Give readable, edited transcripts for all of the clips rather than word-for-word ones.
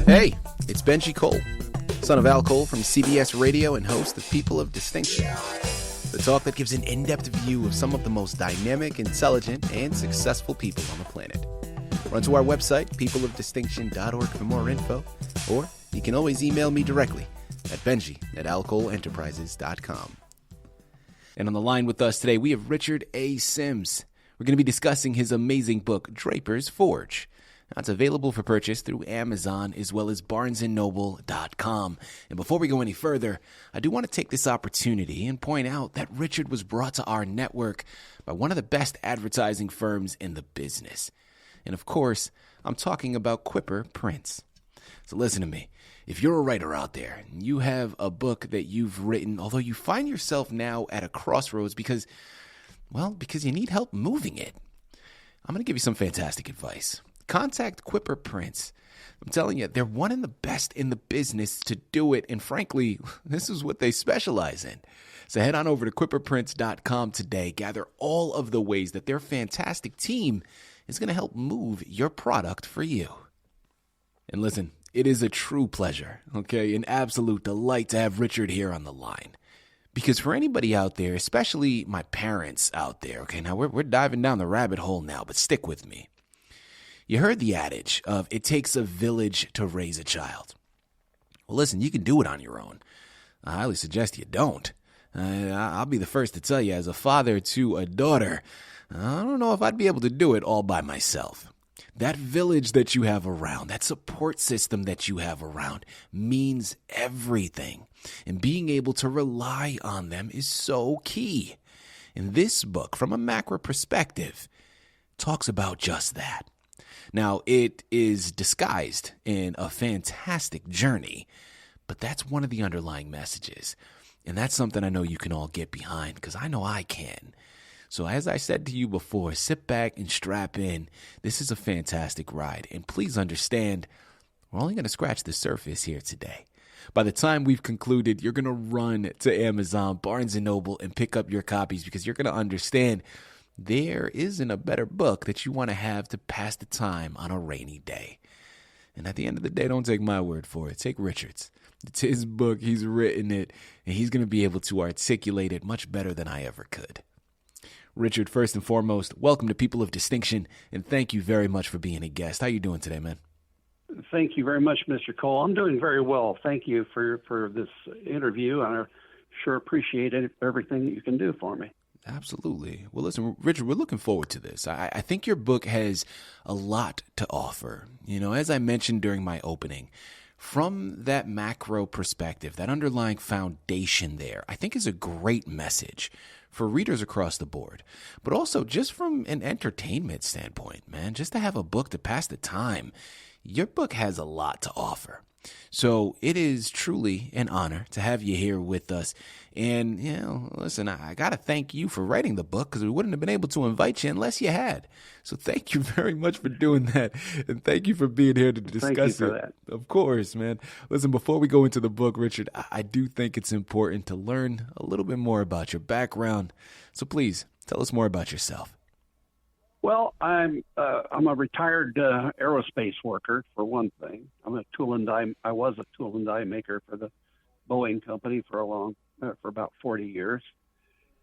Hey, it's Benji Cole, son of Al Cole from CBS Radio and host of People of Distinction, the talk that gives an in-depth view of some of the most dynamic, intelligent, and successful people on the planet. Run to our website, peopleofdistinction.org for more info, or you can always email me directly at benji@alcoleenterprises.com. And on the line with us today, we have Richard A. Sims. We're going to be discussing his amazing book, Draper's Forge. Now, it's available for purchase through Amazon as well as barnesandnoble.com. And before we go any further, I do want to take this opportunity and point out that Richard was brought to our network by one of the best advertising firms in the business. And of course, I'm talking about Quipper Prints. So listen to me. If you're a writer out there and you have a book that you've written, although you find yourself now at a crossroads because you need help moving it, I'm going to give you some fantastic advice. Contact Quipper Prints. I'm telling you, they're one of the best in the business to do it. And frankly, this is what they specialize in. So head on over to quipperprints.com today. Gather all of the ways that their fantastic team is going to help move your product for you. And listen, it is a true pleasure, an absolute delight to have Richard here on the line. Because for anybody out there, especially my parents out there, now we're diving down the rabbit hole now, but stick with me. You heard the adage of it takes a village to raise a child. Well, listen, you can do it on your own. I highly suggest you don't. I'll be the first to tell you, as a father to a daughter, I don't know if I'd be able to do it all by myself. That village that you have around, that support system that you have around means everything. And being able to rely on them is so key. And this book, from a macro perspective, talks about just that. Now, it is disguised in a fantastic journey, but that's one of the underlying messages. And that's something I know you can all get behind, because I know I can. So as I said to you before, sit back and strap in. This is a fantastic ride. And please understand, we're only going to scratch the surface here today. By the time we've concluded, you're going to run to Amazon, Barnes & Noble, and pick up your copies, because you're going to understand there isn't a better book that you want to have to pass the time on a rainy day. And at the end of the day, don't take my word for it. Take Richard's. It's his book. He's written it, and he's going to be able to articulate it much better than I ever could. Richard, first and foremost, welcome to People of Distinction, and thank you very much for being a guest. How you doing today, man? Thank you very much, Mr. Cole. I'm doing very well. Thank you for this interview. I sure appreciate everything that you can do for me. Absolutely. Well, listen, Richard, we're looking forward to this. I think your book has a lot to offer. As I mentioned during my opening, from that macro perspective, that underlying foundation there, I think is a great message for readers across the board. But also just from an entertainment standpoint, man, just to have a book to pass the time, your book has a lot to offer. So it is truly an honor to have you here with us. And, listen, I got to thank you for writing the book, because we wouldn't have been able to invite you unless you had. So thank you very much for doing that. And thank you for being here to discuss it. Thank you for that. Of course, man. Listen, before we go into the book, Richard, I do think it's important to learn a little bit more about your background. So please tell us more about yourself. Well, I'm a retired aerospace worker, for one thing. I was a tool and die maker for the Boeing company for about 40 years.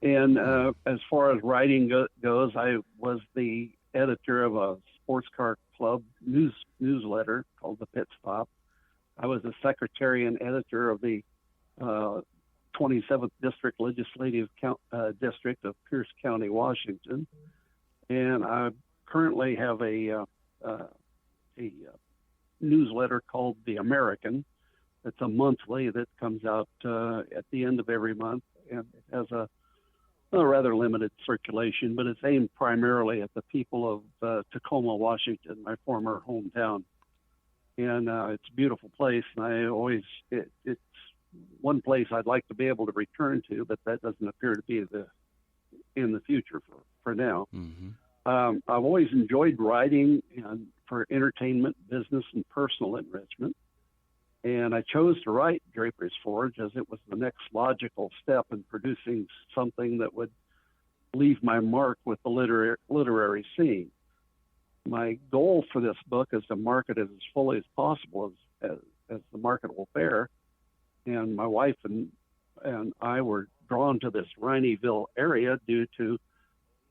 And as far as writing goes, I was the editor of a sports car club newsletter called The Pit Stop. I was the secretary and editor of the 27th District Legislative District of Pierce County, Washington. And I currently have a newsletter called The American. It's a monthly that comes out at the end of every month, and it has a rather limited circulation, but it's aimed primarily at the people of Tacoma, Washington, my former hometown. And it's a beautiful place, and it's one place I'd like to be able to return to, but that doesn't appear to be in the future for now. Mm-hmm. I've always enjoyed writing for entertainment, business, and personal enrichment. And I chose to write Draper's Forge as it was the next logical step in producing something that would leave my mark with the literary scene. my goal for this book is to market it as fully as possible as the market will bear. And my wife and I were drawn to this Rhineyville area due to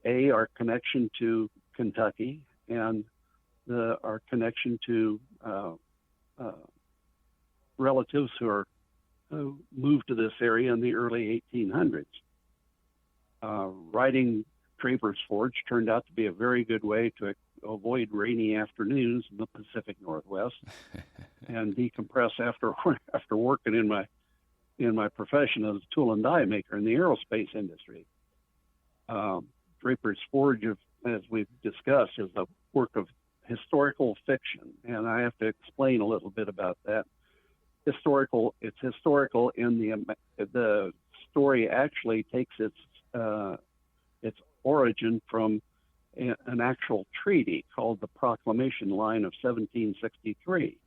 our connection to Kentucky and our connection to relatives who moved to this area in the early 1800s. Writing Draper's Forge turned out to be a very good way to avoid rainy afternoons in the Pacific Northwest and decompress after working in my profession as a tool and die maker in the aerospace industry. Draper's Forge, as we've discussed, is a work of historical fiction, and I have to explain a little bit about that. It's historical in the story actually takes its origin from an actual treaty called the Proclamation Line of 1763,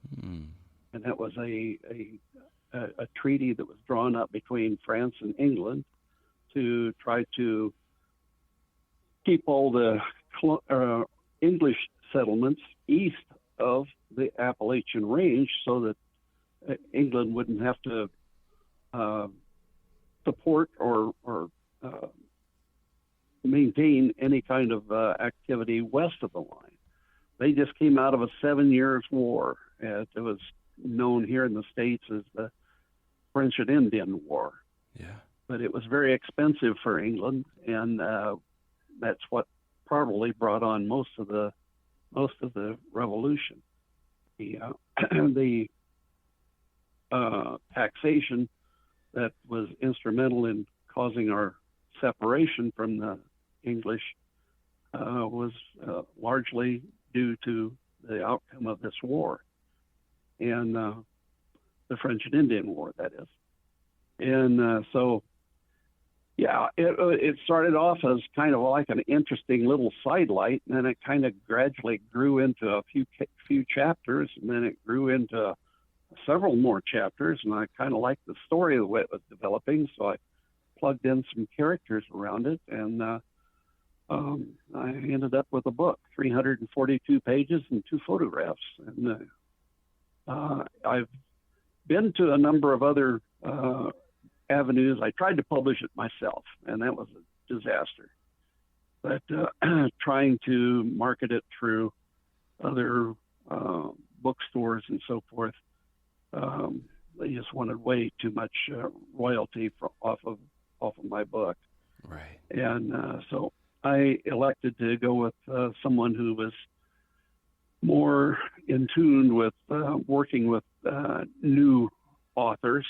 and that was a treaty that was drawn up between France and England to try to keep all the English settlements east of the Appalachian Range so that England wouldn't have to support or maintain any kind of activity west of the line. They just came out of a 7 years war. It was known here in the States as the French and Indian War. Yeah. But it was very expensive for England, and that's what probably brought on most of the revolution. The taxation that was instrumental in causing our separation from the English was largely due to the outcome of this war, and the French and Indian War, that is. And so, yeah, it started off as kind of like an interesting little sidelight, and then it kind of gradually grew into a few chapters, and then it grew into several more chapters, and I kind of liked the story the way it was developing, so I plugged in some characters around it, and I ended up with a book, 342 pages and 2 photographs. And I've been to a number of other avenues. I tried to publish it myself, and that was a disaster. But trying to market it through other bookstores and so forth, they just wanted way too much royalty off of my book. Right. And so I elected to go with someone who was more in tune with working with new authors.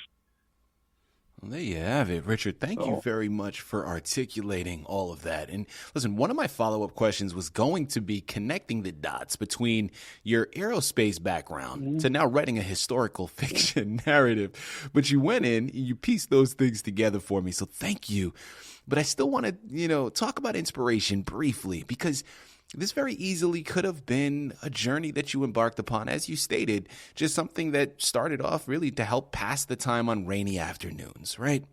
Well, there you have it, Richard. Thank you very much for articulating all of that. And listen, one of my follow-up questions was going to be connecting the dots between your aerospace background to now writing a historical fiction narrative. But you went in, you pieced those things together for me. So thank you. But I still want to, talk about inspiration briefly, because this very easily could have been a journey that you embarked upon, as you stated, just something that started off really to help pass the time on rainy afternoons, right?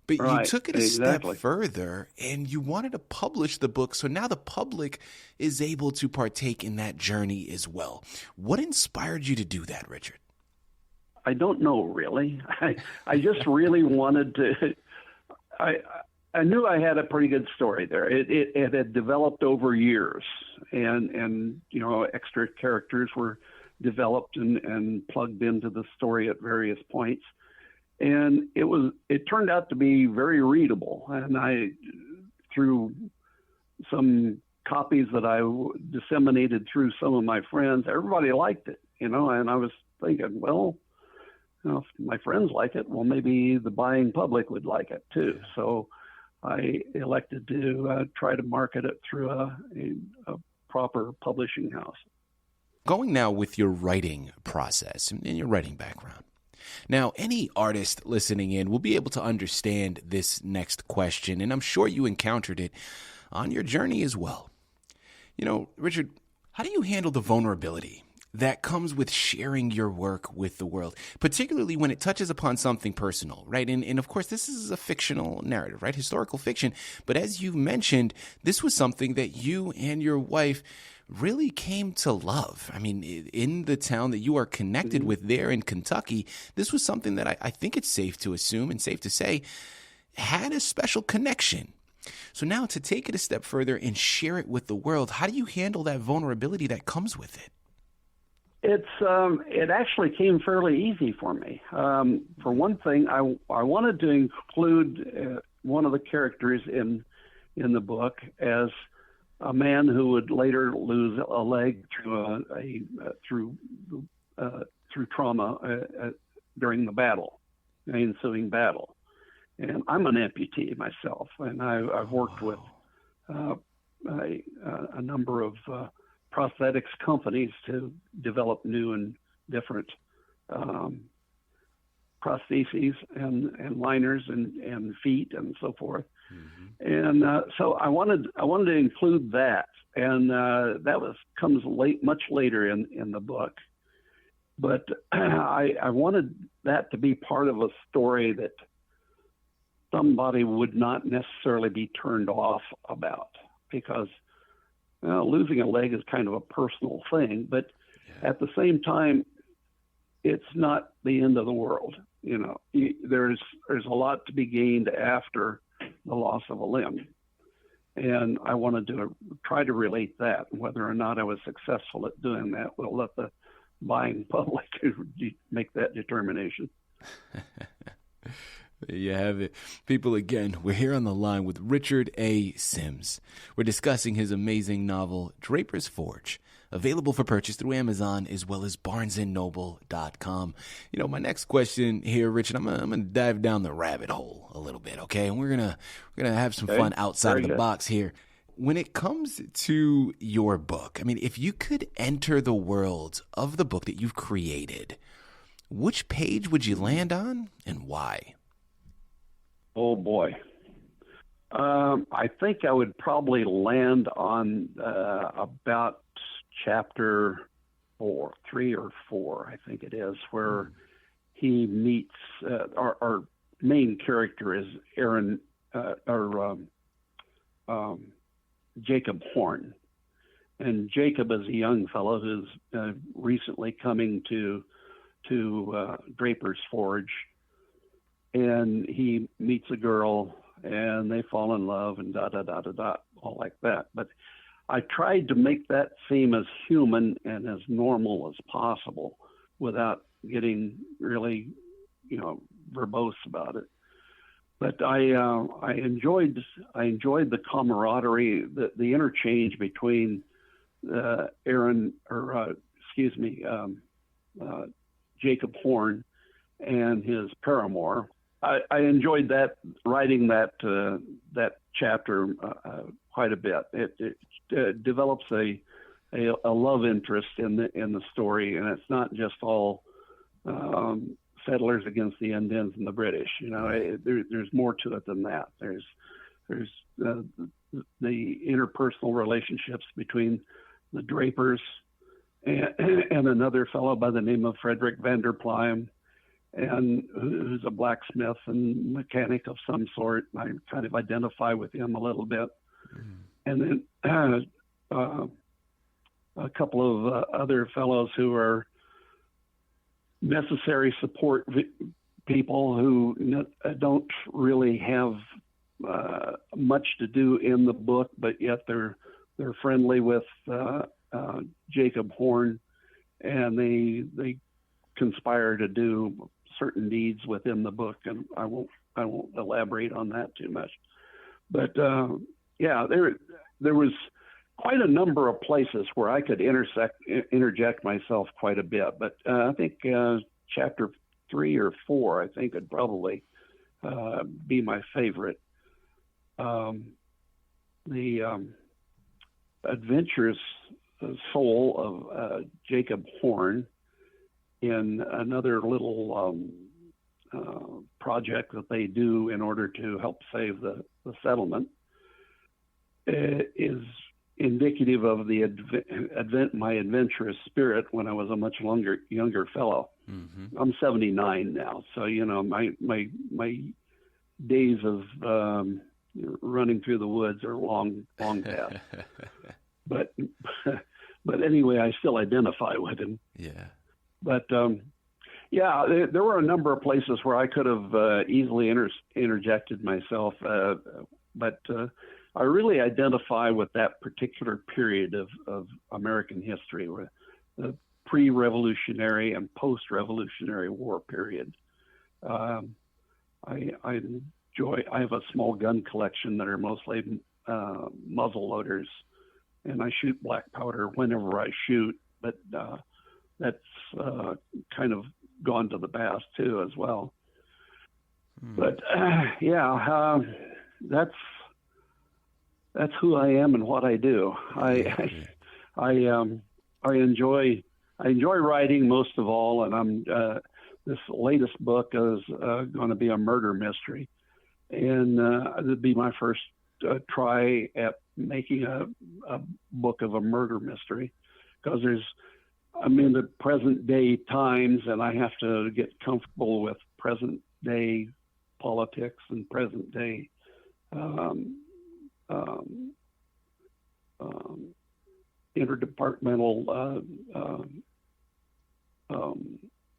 But you took it a step further and you wanted to publish the book, so now the public is able to partake in that journey as well. What inspired you to do that, Richard? I don't know, really. I just really wanted to... I knew I had a pretty good story there. It had developed over years, and extra characters were developed and plugged into the story at various points, and it turned out to be very readable. And I, through some copies that I disseminated through some of my friends, everybody liked it, and I was thinking, well, if my friends like it, well, maybe the buying public would like it too. So I elected to try to market it through a proper publishing house. Going now with your writing process and your writing background. Now, any artist listening in will be able to understand this next question, and I'm sure you encountered it on your journey as well. Richard, how do you handle the vulnerability that comes with sharing your work with the world, particularly when it touches upon something personal, right? And of course, this is a fictional narrative, right? Historical fiction. But as you mentioned, this was something that you and your wife really came to love. I mean, in the town that you are connected with there in Kentucky, this was something that I think it's safe to assume and safe to say had a special connection. So now to take it a step further and share it with the world, how do you handle that vulnerability that comes with it? It actually came fairly easy for me. For one thing, I wanted to include one of the characters in the book as a man who would later lose a leg through trauma during the battle, the ensuing battle. And I'm an amputee myself, and I've worked with a number of prosthetics companies to develop new and different prostheses and liners and feet and so forth. And so I wanted to include that, and that comes much later in the book. But I wanted that to be part of a story that somebody would not necessarily be turned off about, because losing a leg is kind of a personal thing, but at the same time, it's not the end of the world. There's a lot to be gained after the loss of a limb. And I wanted to try to relate that. Whether or not I was successful at doing that, we'll let the buying public make that determination. There you have it. People, again, we're here on the line with Richard A. Sims. We're discussing his amazing novel, Draper's Forge, available for purchase through Amazon as well as barnesandnoble.com. My next question here, Richard, I'm gonna dive down the rabbit hole a little bit, okay? And we're gonna have some fun outside of the box here. When it comes to your book, I mean, if you could enter the world of the book that you've created, which page would you land on and why? Oh, boy. I think I would probably land on about chapter 3 or 4, I think it is, where he meets our main character is Jacob Horn. And Jacob is a young fellow who's recently coming to Draper's Forge. And he meets a girl, and they fall in love, and all like that. But I tried to make that seem as human and as normal as possible without getting really, verbose about it. But I enjoyed the camaraderie, the interchange between Jacob Horn and his paramour. I enjoyed that, writing that chapter quite a bit. It develops a love interest in the story, and it's not just all settlers against the Indians and the British. There's more to it than that. There's the interpersonal relationships between the Drapers and another fellow by the name of Frederick Vanderplyme, and who's a blacksmith and mechanic of some sort. I kind of identify with him a little bit. And then a couple of other fellows who are necessary support people who don't really have much to do in the book, but yet they're friendly with Jacob Horn, and they conspire to do certain deeds within the book, and I won't elaborate on that too much. But there was quite a number of places where I could interject myself quite a bit. But I think chapter 3 or 4, I think, would probably be my favorite. The adventurous soul of Jacob Horn in another little project that they do in order to help save the settlement is indicative of the my adventurous spirit when I was a much younger fellow. Mm-hmm. I'm 79 now, so my days of running through the woods are long past. But But anyway, I still identify with him. Yeah. But there were a number of places where I could have easily interjected myself, but I really identify with that particular period of American history, where the pre-revolutionary and post-revolutionary war period. I have a small gun collection that are mostly muzzle loaders, and I shoot black powder whenever I shoot, but that's kind of gone to the past too as well. But that's who I am and what I do. I enjoy writing most of all, and this latest book is going to be a murder mystery, and it'll be my first try at making a book of a murder mystery, because I'm in the present day times, and I have to get comfortable with present day politics and present day interdepartmental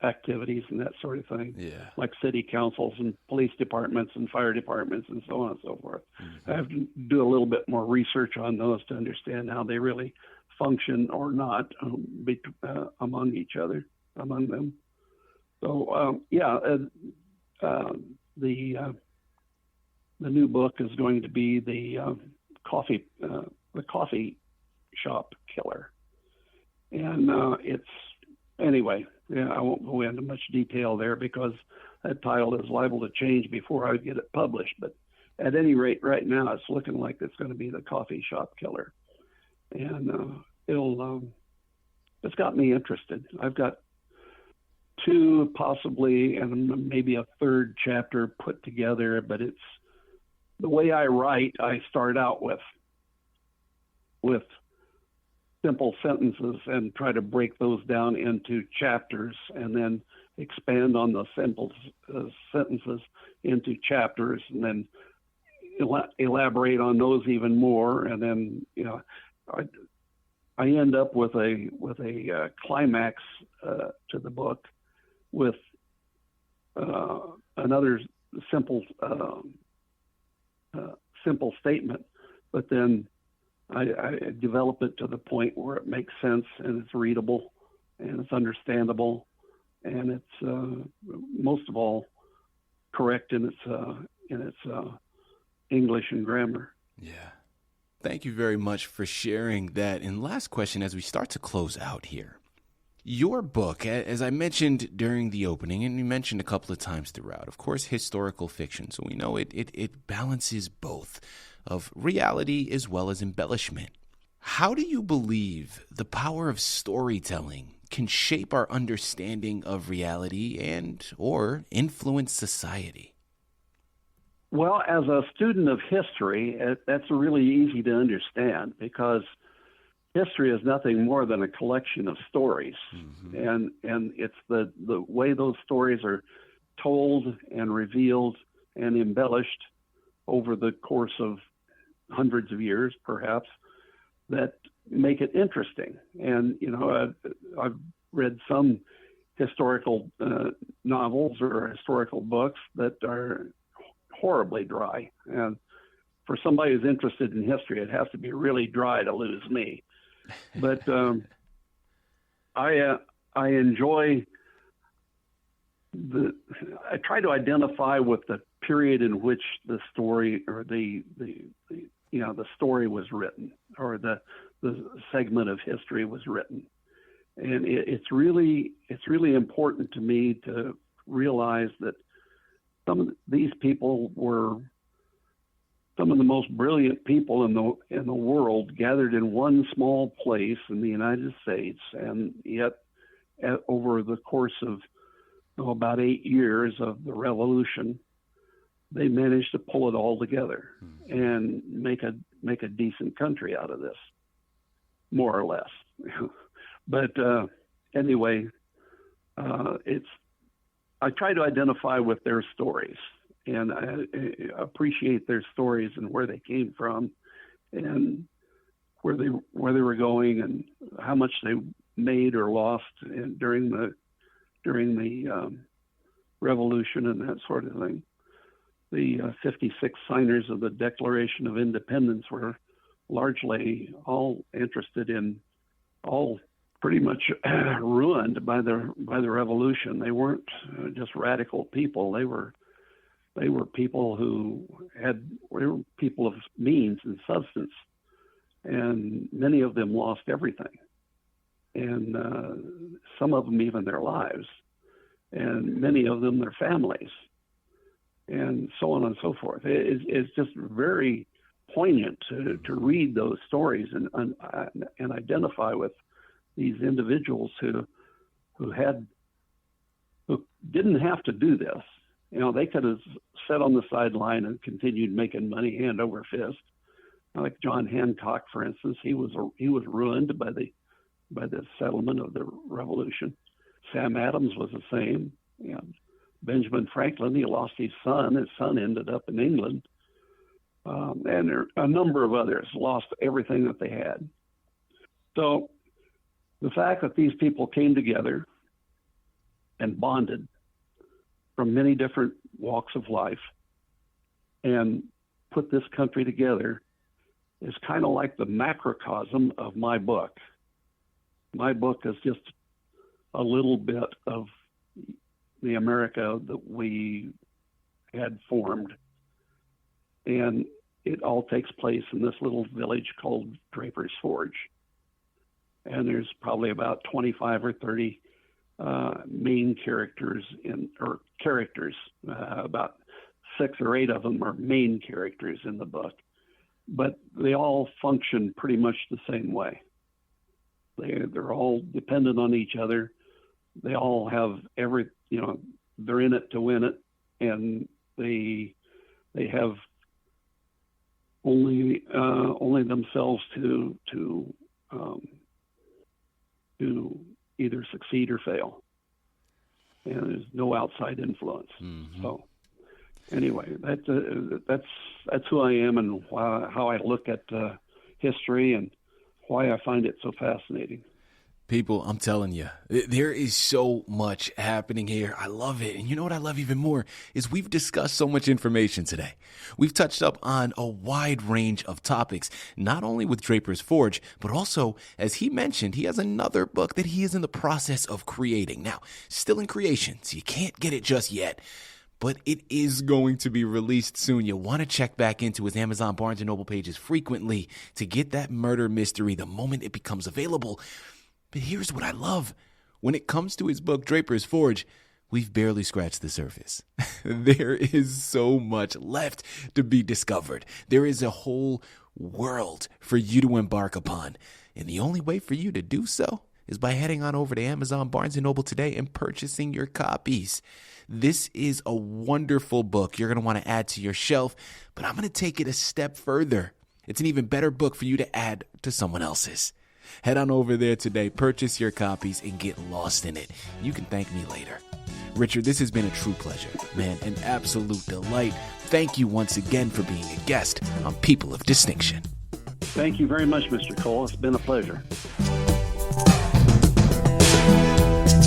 activities and that sort of thing, like city councils and police departments and fire departments and so on and so forth. Mm-hmm. I have to do a little bit more research on those to understand how they really function or not among them. So the new book is going to be the coffee shop killer, and I won't go into much detail there because that title is liable to change before I get it published. But at any rate, right now it's looking like it's going to be the coffee shop killer, and it's got me interested. I've got 2 possibly, and maybe a 3rd chapter put together, but it's the way I write. I start out with simple sentences and try to break those down into chapters, and then expand on the simple sentences into chapters, and then elaborate on those even more, and then I end up with a climax to the book with another simple statement, but then I develop it to the point where it makes sense and it's readable and it's understandable, and it's most of all correct in its English and grammar. Yeah. Thank you very much for sharing that. And last question, as we start to close out here, your book, as I mentioned during the opening, and you mentioned a couple of times throughout, of course, historical fiction. So we know it balances both of reality as well as embellishment. How do you believe the power of storytelling can shape our understanding of reality or influence society? Well, as a student of history, that's really easy to understand, because history is nothing more than a collection of stories. Mm-hmm. And it's the way those stories are told and revealed and embellished over the course of hundreds of years, perhaps, that make it interesting. And, I've read some historical novels or historical books that are horribly dry. And for somebody who's interested in history, it has to be really dry to lose me. But I enjoy I try to identify with the period in which the story or the story was written, or the segment of history was written. And it's really important to me to realize that some of these people were some of the most brilliant people in the world, gathered in one small place in the United States, and yet over the course of about 8 years of the revolution, they managed to pull it all together and make a decent country out of this, more or less. But anyway, I try to identify with their stories, and I appreciate their stories and where they came from. And where they were going and how much they made or lost during the Revolution and that sort of thing. The 56 signers of the Declaration of Independence were largely all interested in, all pretty much ruined by the Revolution. They weren't just radical people. They were people who were people of means and substance, and many of them lost everything, and some of them even their lives, and many of them their families, and so on and so forth. It's just very poignant to read those stories and identify with these individuals who didn't have to do this. You know, they could have sat on the sideline and continued making money hand over fist. Like John Hancock, for instance, he was ruined by the settlement of the Revolution. Sam Adams was the same. You know, Benjamin Franklin, he lost his son. His son ended up in England. And there, a number of others lost everything that they had. So the fact that these people came together and bonded from many different walks of life and put this country together is kind of like the macrocosm of my book. My book is just a little bit of the America that we had formed. And it all takes place in this little village called Draper's Forge. And there's probably about 25 or 30 main characters about 6 or 8 of them are main characters in the book, but they all function pretty much the same way. They're all dependent on each other. They all have they're in it to win it, and they have only themselves to either succeed or fail, and there's no outside influence. Mm-hmm. So anyway, that's who I am and how I look at history and why I find it so fascinating. People, I'm telling you, there is so much happening here. I love it. And you know what I love even more is we've discussed so much information today. We've touched up on a wide range of topics, not only with Draper's Forge, but also, as he mentioned, he has another book that he is in the process of creating. Now, still in creation, so you can't get it just yet, but it is going to be released soon. You'll want to check back into his Amazon, Barnes & Noble pages frequently to get that murder mystery the moment it becomes available. But here's what I love. When it comes to his book, Draper's Forge, we've barely scratched the surface. There is so much left to be discovered. There is a whole world for you to embark upon. And the only way for you to do so is by heading on over to Amazon, Barnes & Noble today and purchasing your copies. This is a wonderful book you're going to want to add to your shelf, but I'm going to take it a step further. It's an even better book for you to add to someone else's. Head on over there today, purchase your copies, and get lost in it. You can thank me later. Richard, this has been a true pleasure, man, an absolute delight. Thank you once again for being a guest on People of Distinction. Thank you very much, Mr. Cole. It's been a pleasure.